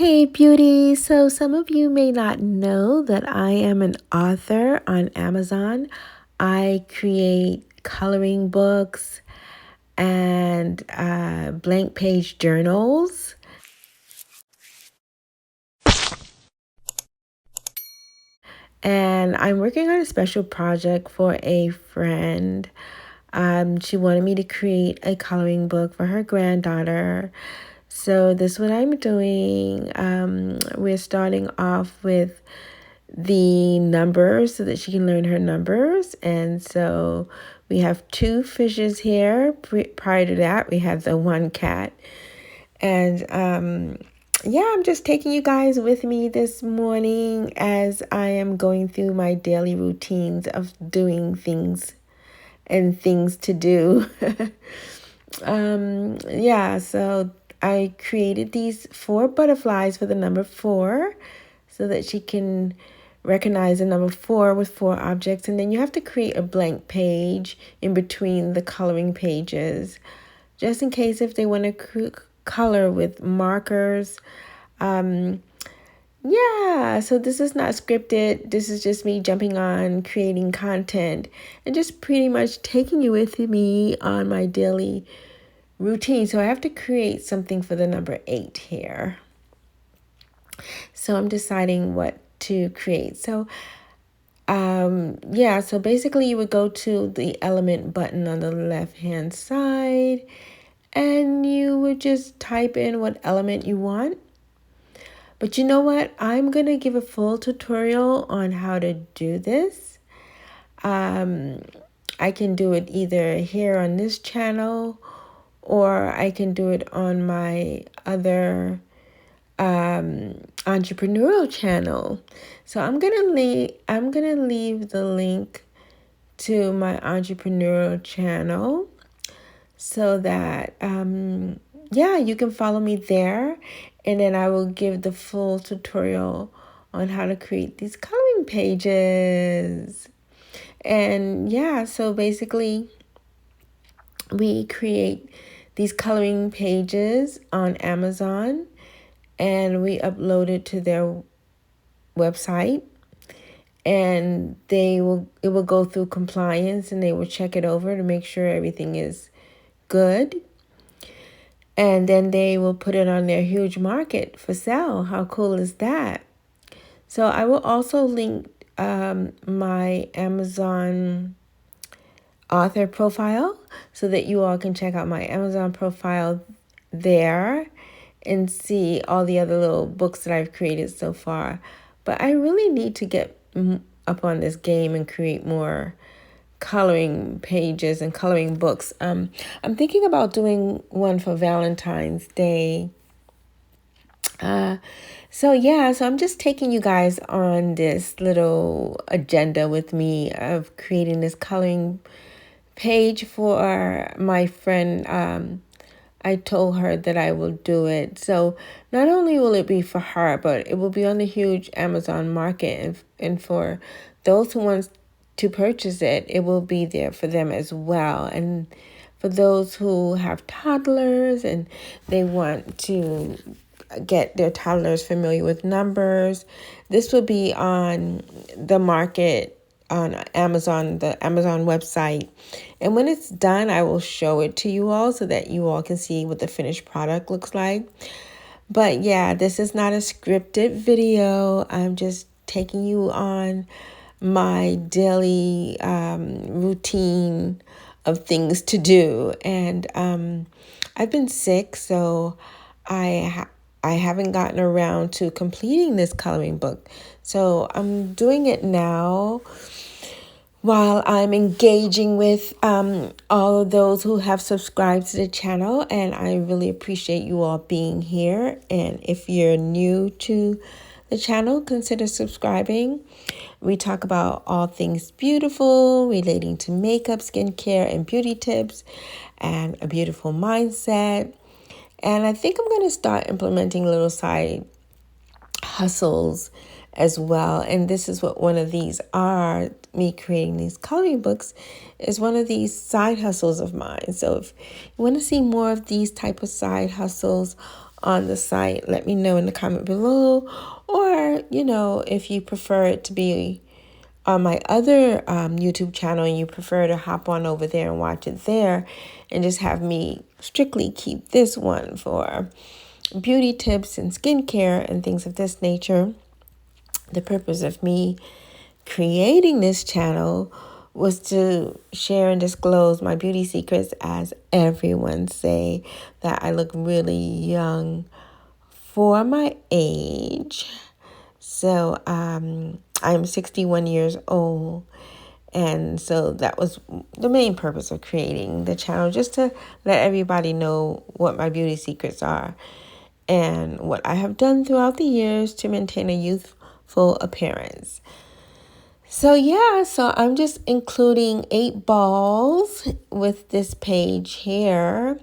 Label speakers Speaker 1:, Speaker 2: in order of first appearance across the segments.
Speaker 1: Hey beauty, so some of you may not know that I am an author on Amazon. I create coloring books and blank page journals. And I'm working on a special project for a friend. She wanted me to create a coloring book for her granddaughter. So this is what I'm doing. We're starting off with the numbers so that she can learn her numbers. And so we have two fishes here. Prior to that, we had the one cat. And yeah, I'm just taking you guys with me this morning as I am going through my daily routines of doing things and things to do. Yeah, so I created these 4 butterflies for the number 4 so that she can recognize the number 4 with 4 objects. And then you have to create a blank page in between the coloring pages, just in case if they want to color with markers. Yeah, so this is not scripted. This is just me jumping on, creating content, and just pretty much taking you with me on my daily routine. So I have to create something for the number 8 here. So I'm deciding what to create. So yeah, so basically you would go to the element button on the left hand side and you would just type in what element you want. But you know what? I'm going to give a full tutorial on how to do this. I can do it either here on this channel or I can do it on my other entrepreneurial channel. So I'm gonna leave the link to my entrepreneurial channel so that yeah, you can follow me there, and then I will give the full tutorial on how to create these coloring pages. And yeah, so basically we create these coloring pages on Amazon and we upload it to their website, and it will go through compliance and they will check it over to make sure everything is good, and then they will put it on their huge market for sale. How cool is that? So I will also link my Amazon author profile so that you all can check out my Amazon profile there and see all the other little books that I've created so far. But I really need to get up on this game and create more coloring pages and coloring books. I'm thinking about doing one for Valentine's Day. So yeah, so I'm just taking you guys on this little agenda with me of creating this coloring page for my friend. I told her that I will do it. So not only will it be for her, but it will be on the huge Amazon market. And for those who want to purchase it, it will be there for them as well. And for those who have toddlers and they want to get their toddlers familiar with numbers, this will be on the market on Amazon, the Amazon website. And when it's done, I will show it to you all so that you all can see what the finished product looks like. But yeah, this is not a scripted video. I'm just taking you on my daily routine of things to do. And I've been sick, so I haven't gotten around to completing this coloring book. So I'm doing it now while I'm engaging with all of those who have subscribed to the channel. And I really appreciate you all being here. And if you're new to the channel, consider subscribing. We talk about all things beautiful relating to makeup, skincare, and beauty tips, and a beautiful mindset. And I think I'm going to start implementing little side hustles as well. And this is what one of these are. Me creating these coloring books is one of these side hustles of mine. So if you want to see more of these type of side hustles on the site, let me know in the comment below. Or, if you prefer it to be on my other YouTube channel and you prefer to hop on over there and watch it there and just have me strictly keep this one for beauty tips and skincare and things of this nature. The purpose of me creating this channel was to share and disclose my beauty secrets, as everyone say that I look really young for my age. So I'm 61 years old. And so that was the main purpose of creating the channel, just to let everybody know what my beauty secrets are and what I have done throughout the years to maintain a youthful appearance. So I'm just including 8 balls with this page here.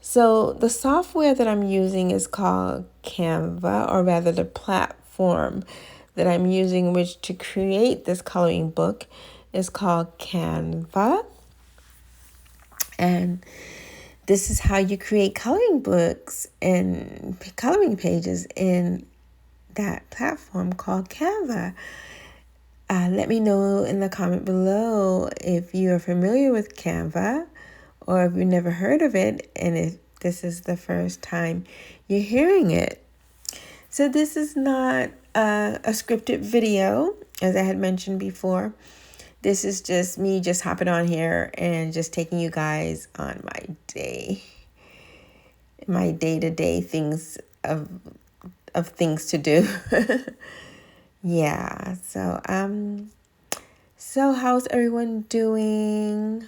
Speaker 1: So the software that I'm using is called Canva, or rather the platform that I'm using which to create this coloring book is called Canva. And this is how you create coloring books and coloring pages in that platform called Canva. Let me know in the comment below if you are familiar with Canva or if you've never heard of it and if this is the first time you're hearing it. So this is not a scripted video, as I had mentioned before. This is just me just hopping on here and just taking you guys on my day-to-day things of things to do. Yeah, so how's everyone doing?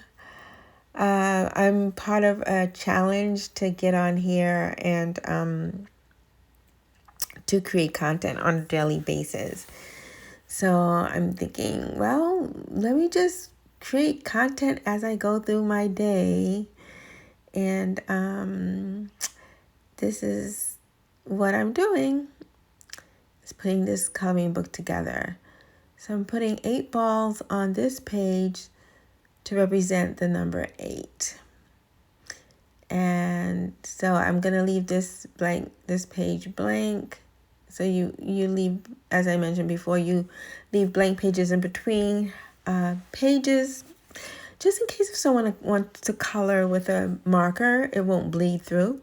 Speaker 1: I'm part of a challenge to get on here and to create content on a daily basis. So I'm thinking, well, let me just create content as I go through my day. And this is what I'm doing, is putting this coloring book together. So I'm putting 8 balls on this page to represent the number 8. And so I'm going to leave this page blank. So you leave, as I mentioned before, you leave blank pages in between pages, just in case if someone wants to color with a marker, it won't bleed through.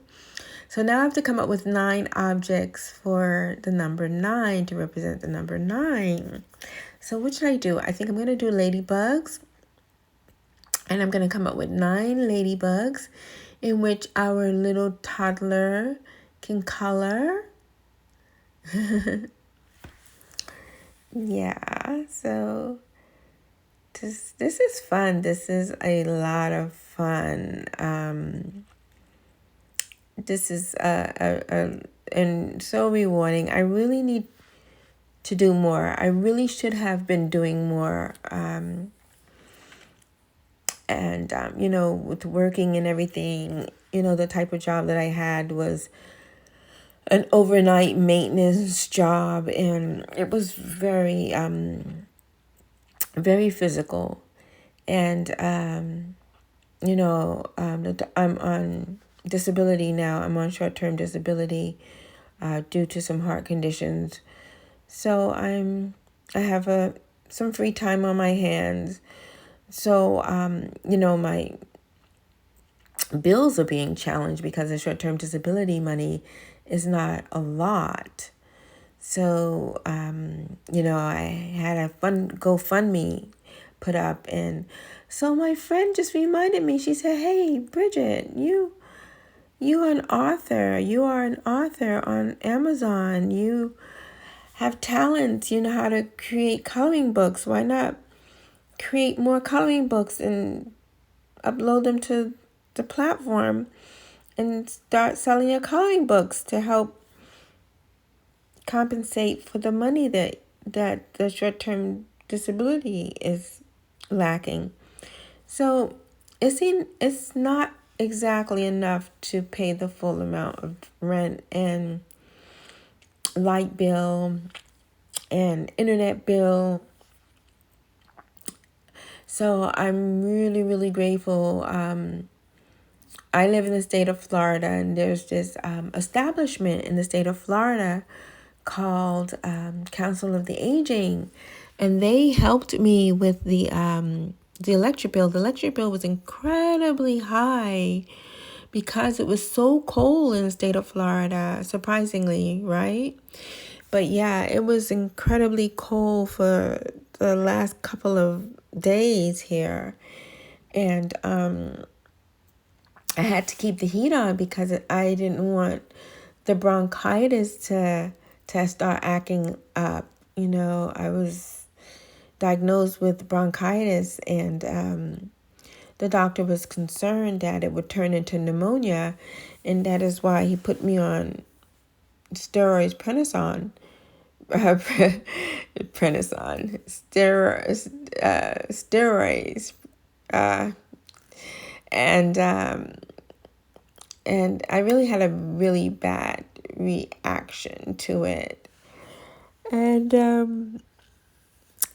Speaker 1: So now I have to come up with 9 objects for the number 9 to represent the number 9. So what should I do? I think I'm going to do ladybugs. And I'm going to come up with 9 ladybugs in which our little toddler can color. Yeah, so this is fun. This is a lot of fun. This is and so rewarding. I really need to do more. I really should have been doing more. With working and everything, the type of job that I had was an overnight maintenance job, and it was very, very physical. And, I'm on disability now. I'm on short-term disability due to some heart conditions. So I have some free time on my hands. So, my bills are being challenged because the short-term disability money is not a lot. So, I had a fun GoFundMe put up. And so my friend just reminded me, she said, "Hey, Bridget, you are an author. You are an author on Amazon. You have talent. You know how to create coloring books. Why not create more coloring books and upload them to the platform and start selling your coloring books to help compensate for the money that the short-term disability is lacking." So it's not exactly enough to pay the full amount of rent and light bill and internet bill. So I'm really, really grateful I live in the state of Florida, and there's this establishment in the state of Florida called Council of the Aging, and they helped me with the electric bill. The electric bill was incredibly high because it was so cold in the state of Florida, surprisingly, right? But yeah, it was incredibly cold for the last couple of days here. And I had to keep the heat on because I didn't want the bronchitis to start acting up. You know, I was diagnosed with bronchitis, and the doctor was concerned that it would turn into pneumonia, and that is why he put me on steroids, prednisone, prednisone, steroids, uh, and and I really had a really bad reaction to it. And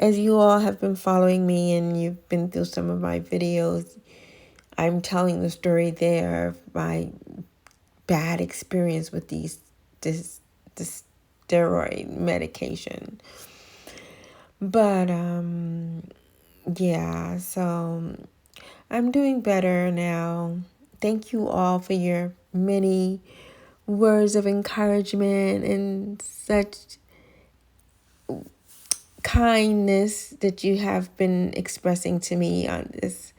Speaker 1: as you all have been following me and you've been through some of my videos, I'm telling the story there of my bad experience with this steroid medication. But yeah, so I'm doing better now. Thank you all for your many words of encouragement and such kindness that you have been expressing to me on this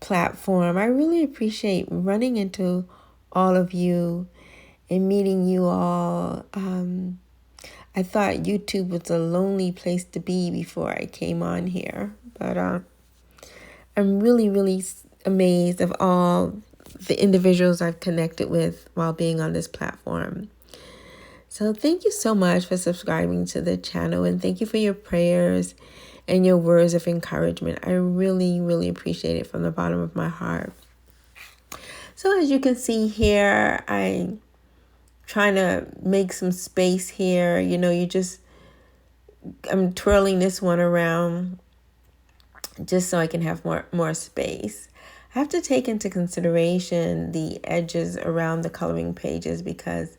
Speaker 1: platform. I really appreciate running into all of you and meeting you all. I thought YouTube was a lonely place to be before I came on here, but I'm really, really amazed of all the individuals I've connected with while being on this platform. So thank you so much for subscribing to the channel, and thank you for your prayers and your words of encouragement. I really, really appreciate it from the bottom of my heart. So as you can see here, I'm trying to make some space here. You know, I'm twirling this one around just so I can have more space. I have to take into consideration the edges around the coloring pages because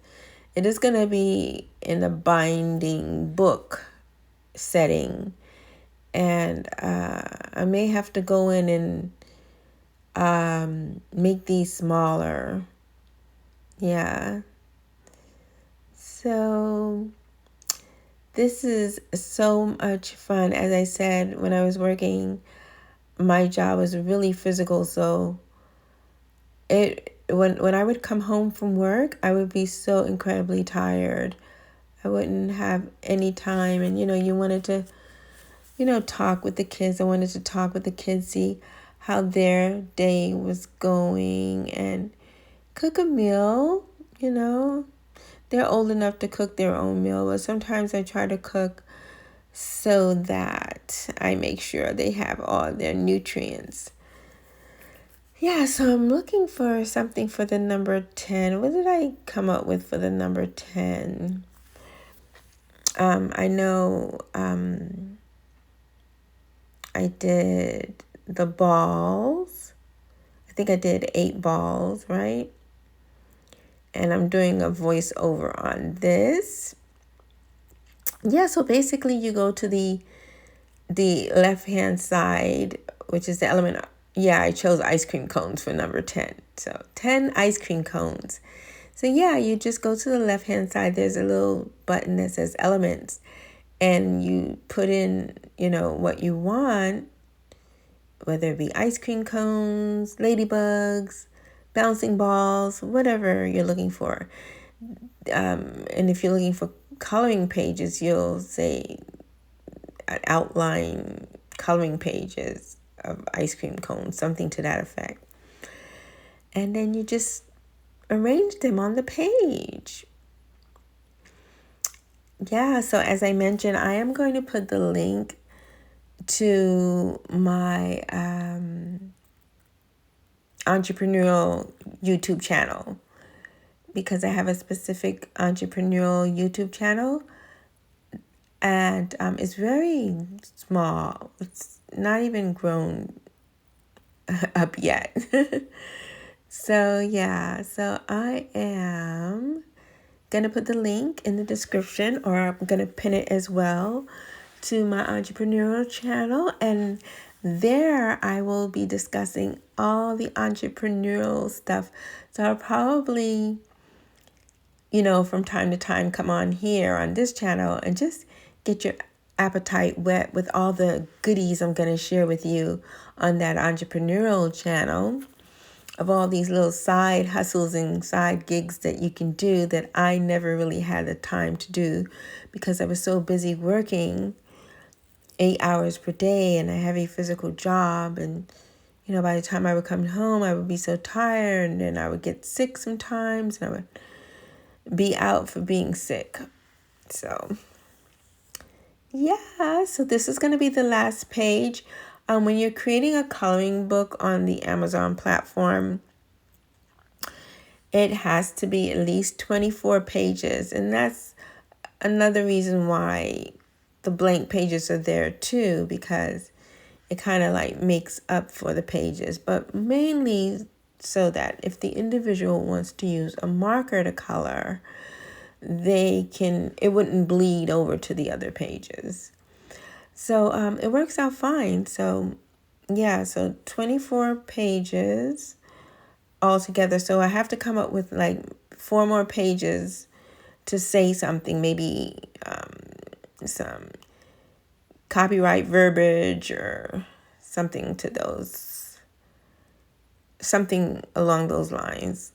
Speaker 1: it is going to be in a binding book setting, and I may have to go in and make these smaller. Yeah. So this is so much fun. As I said, when I was working, my job was really physical, so when I would come home from work, I would be so incredibly tired. I wouldn't have any time, and you wanted to talk with the kids. I wanted to talk with the kids, see how their day was going, and cook a meal. They're old enough to cook their own meal, but sometimes I try to cook so that I make sure they have all their nutrients. Yeah, so I'm looking for something for the number 10. What did I come up with for the number 10? I know I did the balls. I think I did 8 balls, right? And I'm doing a voiceover on this. Yeah, so basically you go to the left-hand side, which is the element. Yeah, I chose ice cream cones for number 10. So 10 ice cream cones. So yeah, you just go to the left-hand side. There's a little button that says elements, and you put in, what you want, whether it be ice cream cones, ladybugs, bouncing balls, whatever you're looking for. And if you're looking for coloring pages, you'll say outline coloring pages of ice cream cones, something to that effect. And then you just arrange them on the page. Yeah, so as I mentioned, I am going to put the link to my entrepreneurial YouTube channel, because I have a specific entrepreneurial YouTube channel, and it's very small. It's not even grown up yet. So yeah, so I am gonna put the link in the description, or I'm gonna pin it as well to my entrepreneurial channel, and there I will be discussing all the entrepreneurial stuff. So I'll probably, from time to time come on here on this channel and just get your appetite whet with all the goodies I'm going to share with you on that entrepreneurial channel, of all these little side hustles and side gigs that you can do that I never really had the time to do because I was so busy working 8 hours per day and a heavy physical job. And, by the time I would come home, I would be so tired, and then I would get sick sometimes, and I would be out for being sick. So, yeah, so this is going to be the last page. When you're creating a coloring book on the Amazon platform, it has to be at least 24 pages. And that's another reason why the blank pages are there too, because it kind of like makes up for the pages, but mainly so that if the individual wants to use a marker to color, it wouldn't bleed over to the other pages. So it works out fine. So yeah, so 24 pages altogether. So I have to come up with like 4 more pages to say something, maybe some copyright verbiage or something along those lines.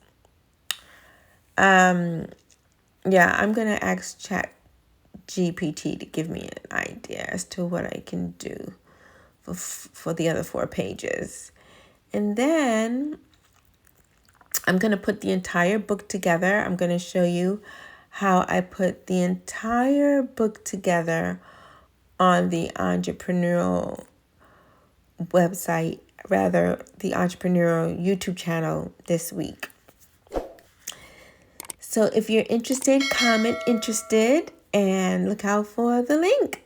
Speaker 1: Yeah, I'm gonna ask Chat GPT to give me an idea as to what I can do for the other 4 pages. And then I'm going to put the entire book together. I'm going to show you how I put the entire book together on the entrepreneurial website, rather the entrepreneurial YouTube channel this week. So if you're interested, comment interested and look out for the link.